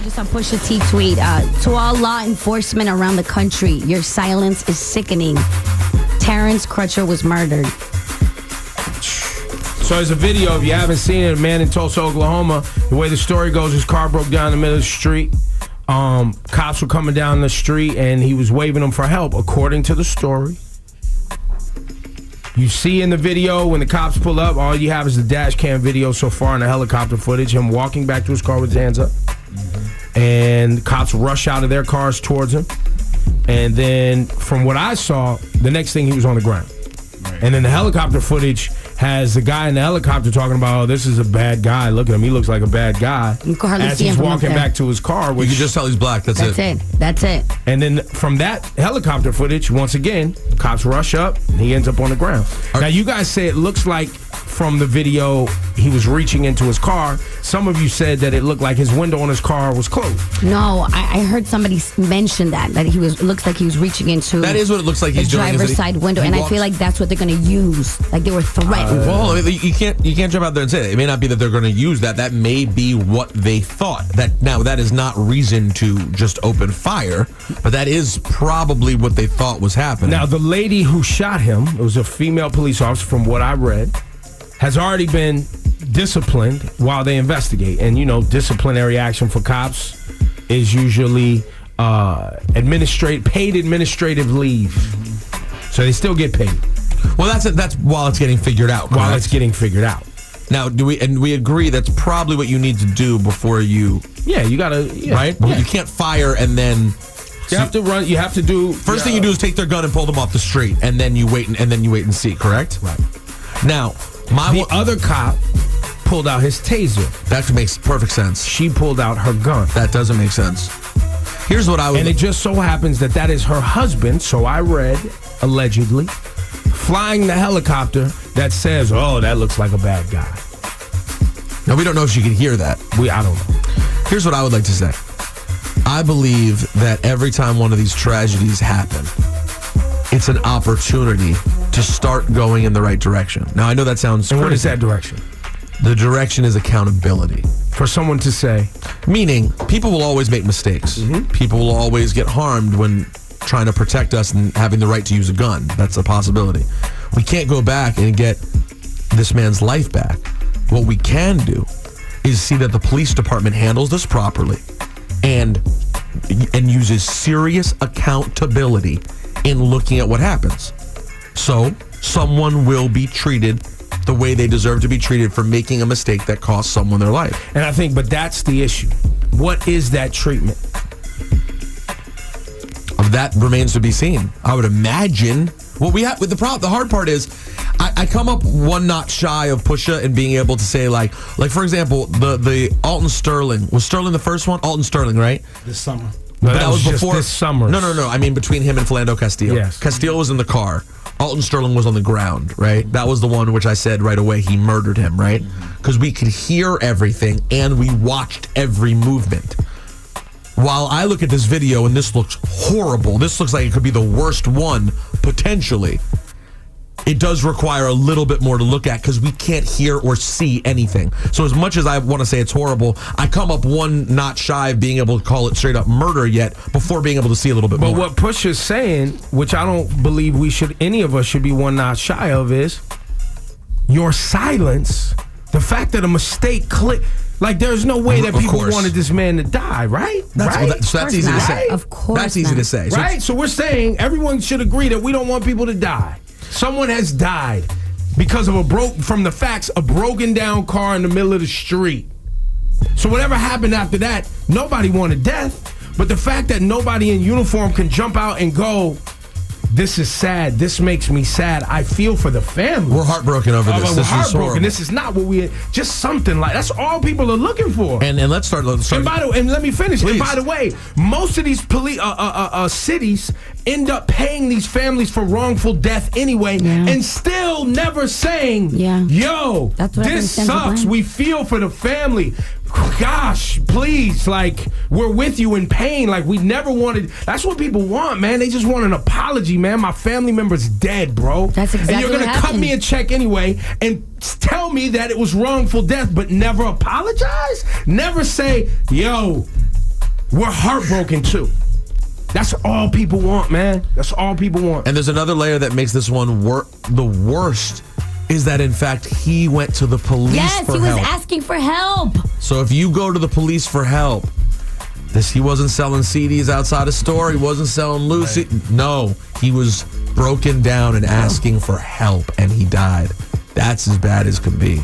Just on Pusha T tweet, to all law enforcement around the country, your silence is sickening. Terence Crutcher was murdered. So there's a video, if you haven't seen it, a man in Tulsa, Oklahoma. The way the story goes, his car broke down in the middle of the street. Cops were coming down the street, and he was waving them for help, according to the story. You see in the video, when the cops pull up, all you have is the dash cam video so far and the helicopter footage, him walking back to his car with his hands up. And cops rush out of their cars towards him. And then, from what I saw, the next thing he was on the ground. Right. And then the helicopter footage has the guy in the helicopter talking about, oh, this is a bad guy. Look at him. He looks like a bad guy. You can hardly as see he's him from walking up there. back to his car. You can just tell he's black. That's it. That's it. And then from that helicopter footage, once again, cops rush up, and he ends up on the ground. Now, you guys say it looks like from the video he was reaching into his car. Some of you said that it looked like his window on his car was closed. No, I heard somebody mention that he was. It looks like he was reaching into. That is what it looks like he's doing. Driver's side window, and I feel like that's what they're going to use. Like they were threatened. Well, you can't jump out there and say that. It may not be that they're going to use that. That may be what they thought. That is not reason to just open fire, but that is probably what they thought was happening. Now, the lady who shot him, it was a female police officer, from what I read, has already been disciplined while they investigate. And, disciplinary action for cops is usually paid administrative leave. So they still get paid. Well, that's while it's getting figured out. Correct? While it's getting figured out. Now, we agree that's probably what you need to do before you... Yeah, you got to... Yeah, right? Yeah. You can't fire and then... You have to run. You have to do... First thing you do is take their gun and pull them off the street, and then you wait and see, correct? Right. Now... The other cop pulled out his taser. That makes perfect sense. She pulled out her gun. That doesn't make sense. Here's what I would... And it just so happens that is her husband, so I read, allegedly, flying the helicopter that says, oh, that looks like a bad guy. Now, we don't know if she can hear that. I don't know. Here's what I would like to say. I believe that every time one of these tragedies happen, it's an opportunity to start going in the right direction. Now, I know that sounds crazy. And what is that direction? The direction is accountability. For someone to say? Meaning, people will always make mistakes. Mm-hmm. People will always get harmed when trying to protect us and having the right to use a gun. That's a possibility. We can't go back and get this man's life back. What we can do is see that the police department handles this properly and uses serious accountability in looking at what happens. So, someone will be treated the way they deserve to be treated for making a mistake that cost someone their life. And I think, but that's the issue. What is that treatment? That remains to be seen. I would imagine what we have with the hard part is I come up one notch shy of Pusha and being able to say like for example, the Alton Sterling. Was Sterling the first one? Alton Sterling, right? This summer. No, that was before this summer. No. I mean, between him and Philando Castile. Yes. Castile was in the car. Alton Sterling was on the ground, right? That was the one which I said right away he murdered him, right? Because we could hear everything and we watched every movement. While I look at this video and this looks horrible, this looks like it could be the worst one, potentially, it does require a little bit more to look at because we can't hear or see anything. So as much as I want to say it's horrible, I come up one notch shy of being able to call it straight up murder yet before being able to see a little bit more. But what Pusha's saying, which I don't believe any of us should be one notch shy of, is your silence, the fact that a mistake clicked. Like, there's no way that people wanted this man to die, right? That's easy to say. Of course That's easy to say. Right? So we're saying everyone should agree that we don't want people to die. Someone has died because of a broken down car in the middle of the street. So whatever happened after that, nobody wanted death. But the fact that nobody in uniform can jump out and go, this is sad. This makes me sad. I feel for the family. We're heartbroken over this. We're heartbroken. This is not what just something like, that's all people are looking for. And let's start. And let me finish. Please. And by the way, most of these cities end up paying these families for wrongful death anyway, and still never saying, yo, this sucks. We feel for the family. Gosh, please, like, we're with you in pain. Like, we never wanted. That's what people want, man. They just want an apology, man. My family member's dead, bro. That's exactly and you're what gonna happened. cut me a check anyway and tell me that it was wrongful death, but never apologize? Never say, yo, we're heartbroken too. That's all people want, man. That's all people want. And there's another layer that makes this one the worst, is that in fact he went to the police for help. Yes, he was asking for help. So if you go to the police for help, he wasn't selling CDs outside a store. He wasn't selling Lucy. Right. No, he was broken down and asking for help, and he died. That's as bad as can be.